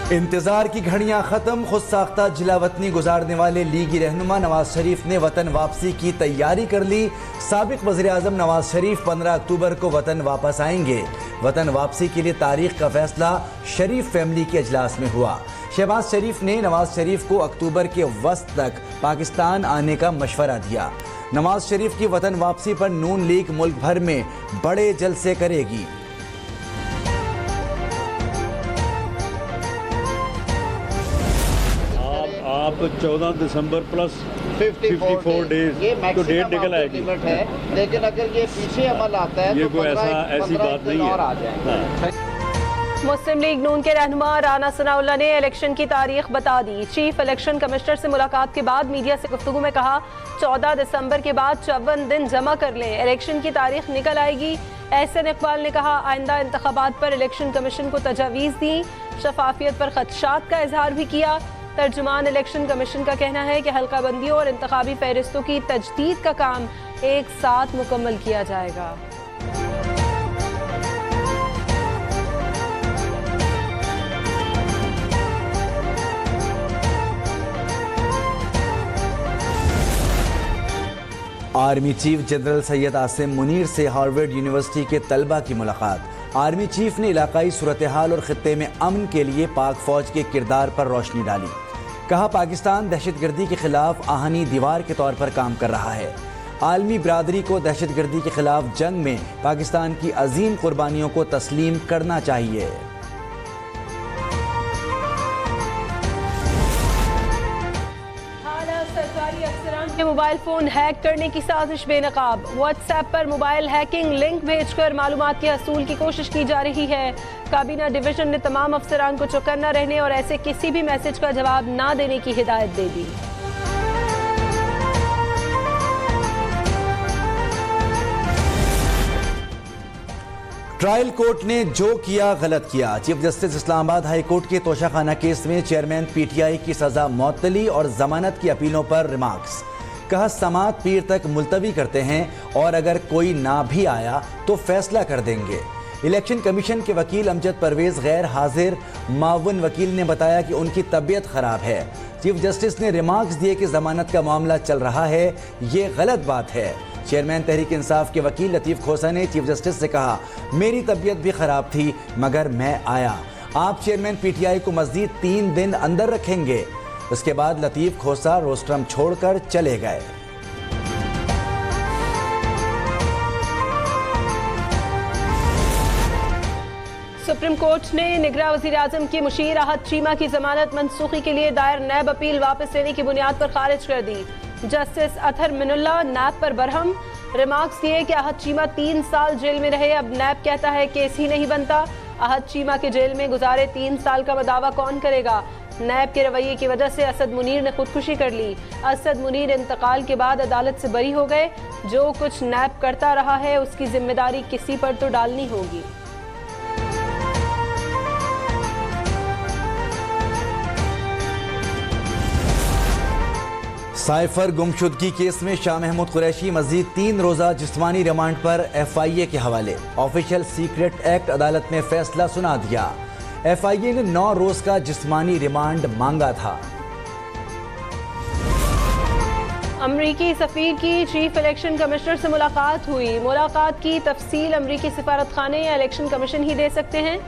इंतजार की घड़ियां खत्म। खुद साख्ता जिला वतनी गुजारने वाले लीगी रहनुमा नवाज शरीफ ने वतन वापसी की तैयारी कर ली। साबिक वज़ीर आज़म नवाज शरीफ 15 अक्टूबर को वतन वापस आएंगे। वतन वापसी के लिए तारीख का फैसला शरीफ फैमिली के अजलास में हुआ। शहबाज शरीफ ने नवाज शरीफ को अक्टूबर के वस्त तक पाकिस्तान आने का मशवरा दिया। नवाज शरीफ की वतन वापसी पर नून लीग मुल्क भर में बड़े जलसे करेगी। आप 14 दिसंबर प्लस 54 डेज तो डेट निकल आएगी है, लेकिन अगर ये पीछे अमल आता है ये तो कोई ऐसी बात नहीं है। मुस्लिम लीग नून के रहनुमा राना सनाउल्लाह ने इलेक्शन की तारीख बता दी। चीफ इलेक्शन कमिश्नर से मुलाकात के बाद मीडिया से गुफ्तगू में कहा 14 दिसंबर के बाद 54 दिन जमा कर लें, इलेक्शन की तारीख निकल आएगी। एहसन इकबाल ने कहा आइंदा इंतखाबात पर इलेक्शन कमीशन को तजावीज़ दी, शफाफियत पर खदशात का इजहार भी किया। तर्जुमान इलेक्शन कमीशन का कहना है कि हल्का बंदियों और इंतखाबी फहरिस्तों की तजदीद का काम एक साथ मुकम्मल किया जाएगा। Army chief general Syed Asim Munir से हार्वर्ड यूनिवर्सिटी के तलबा की मुलाकात। आर्मी चीफ ने इलाकाई सूरत हाल और खित्ते में अमन के लिए पाक फौज के किरदार पर रोशनी डाली। कहा पाकिस्तान दहशतगर्दी के खिलाफ आहनी दीवार के तौर पर काम कर रहा है। आलमी बरादरी को दहशतगर्दी के खिलाफ जंग में पाकिस्तान की अजीम कुर्बानियों को तस्लीम करना चाहिए। के मोबाइल फोन हैक करने की साजिश बेनकाब। व्हाट्सएप पर मोबाइल हैकिंग लिंक भेजकर मालूमात के हसूल की कोशिश की जा रही है। काबीना डिवीजन ने तमाम अफसरान को चौकन्ना रहने और ऐसे किसी भी मैसेज का जवाब ना देने की हिदायत दे दी। ट्रायल कोर्ट ने जो किया गलत किया। Chief justice Islamabad high court के तोशाखाना केस में चेयरमैन पीटीआई की सजा मअतली और जमानत की अपीलों पर रिमार्क्स। कहा समाअत पीर तक मुलतवी करते हैं और अगर कोई ना भी आया तो फैसला कर देंगे। इलेक्शन कमीशन के वकील अमजद परवेज गैर हाजिर। मावन वकील ने बताया कि उनकी तबीयत खराब है। चीफ जस्टिस ने रिमार्क्स दिए कि जमानत का मामला चल रहा है, ये गलत बात है। चेयरमैन तहरीक इंसाफ के वकील लतीफ़ खोसा ने चीफ जस्टिस से कहा मेरी तबीयत भी खराब थी मगर मैं आया। आप चेयरमैन पीटीआई को मज़ीद 3 दिन अंदर रखेंगे। उसके बाद लतीफ़ खोसा रोस्ट्रम छोड़कर चले गए। सुप्रीम कोर्ट ने निगरान वज़ीर आज़म की मुशीर राहत चीमा की जमानत मनसूखी के लिए दायर नैब अपील वापस लेने की बुनियाद पर खारिज कर दी। जस्टिस अतहर मिनुल्लाह नैब पर बरहम। रिमार्क्स दिए कि अहद चीमा 3 साल जेल में रहे, अब नैब कहता है केस ही नहीं बनता। अहद चीमा के जेल में गुजारे 3 साल का दावा कौन करेगा। नैब के रवैये की वजह से असद मुनीर ने खुदकुशी कर ली। असद मुनीर इंतकाल के बाद अदालत से बरी हो गए। जो कुछ नैब करता रहा है उसकी जिम्मेदारी किसी पर तो डालनी होगी। साइफर गुमशुदगी केस में शाह महमूद कुरैशी मजीद 3 रोज़ा जिस्मानी रिमांड पर FIA के हवाले। ऑफिशियल सीक्रेट एक्ट अदालत ने फैसला सुना दिया। FIA ने 9 रोज का जिस्मानी रिमांड मांगा था। अमरीकी सफीर की चीफ इलेक्शन कमिश्नर से मुलाकात हुई। मुलाकात की तफसील अमरीकी सिफारत खाने या इलेक्शन कमीशन ही दे सकते हैं।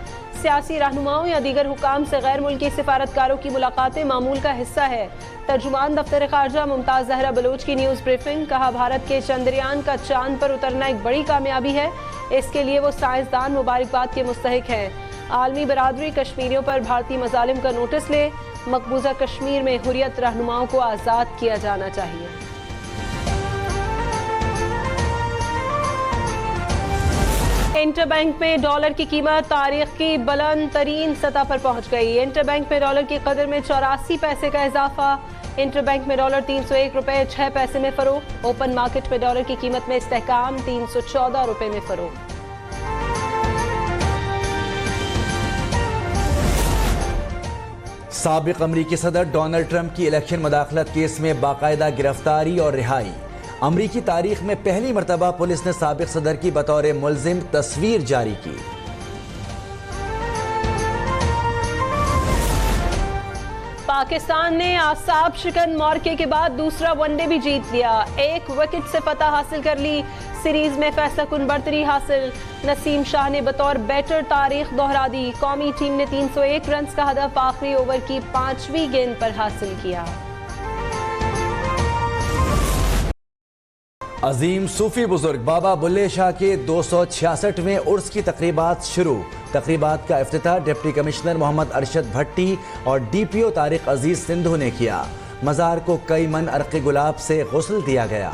सियासी रहनुमाओं या दीगर हुकाम से गैर मुल्की सिफारतकारों की मुलाकातें मामूल का हिस्सा है। तर्जुमान दफ्तर खारजा मुमताज जहरा बलोच की न्यूज़ ब्रीफिंग। कहा भारत के चंद्रयान का चांद पर उतरना एक बड़ी कामयाबी है, इसके लिए वो साइंसदान मुबारकबाद के मुस्तहिक हैं। आलमी बरादरी कश्मीरियों पर भारतीय मजालिम का नोटिस ले। मकबूजा कश्मीर में हुर्रियत रहनुमाओं को आज़ाद किया जाना चाहिए। इंटरबैंक में डॉलर की कीमत तारीख की बुलंद तरीन सतह पर पहुंच गई। इंटरबैंक में डॉलर की कदर में 84 पैसे का इजाफा। इंटरबैंक में डॉलर 301 रुपए 6 पैसे में फरोख्त। ओपन मार्केट में डॉलर की कीमत में इस्तेहकाम 314 रुपए में फरोख्त। साबिक अमरीकी सदर डोनाल्ड ट्रंप की इलेक्शन मुदाखलत केस में बाकायदा गिरफ्तारी और रिहाई। अमरीकी तारीख में पहली मरतबा पुलिस ने साबिक सदर की बतौर मुल्जिम तस्वीर जारी की। पाकिस्तान ने आसाब शिकन मौके के बाद दूसरा वनडे भी जीत लिया। 1 विकेट से फतह हासिल कर ली। सीरीज में फैसला कुन बरतरी हासिल। नसीम शाह ने बतौर बैटर तारीख दोहरा दी। कौमी टीम ने 301 रन का हदफ आखिरी ओवर की 5वीं गेंद पर हासिल किया। अजीम सूफी बुजुर्ग बाबा बुल्ले शाह के 266वें उर्स की तकरीबात शुरू। तकरीबात का इफ्तिताह डिप्टी कमिश्नर मोहम्मद अरशद भट्टी और DPO तारिक अजीज सिंधु ने किया। मज़ार को कई मन अर्क़े गुलाब से गुस्ल दिया गया।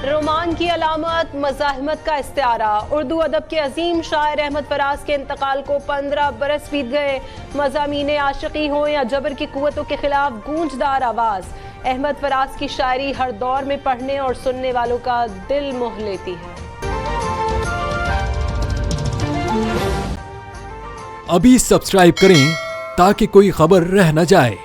रोमान की अलामत मज़ाहिमत का इस्तिआरा। उर्दू अदब के अजीम शायर अहमद फराज के इंतकाल को 15 बरस बीत गए। मज़ामीन आशिकी हो या जबर की कुव्वतों के खिलाफ गूंजदार आवाज़। अहमद फराज की शायरी हर दौर में पढ़ने और सुनने वालों का दिल मोह लेती है। अभी सब्सक्राइब करें ताकि कोई खबर रह न जाए।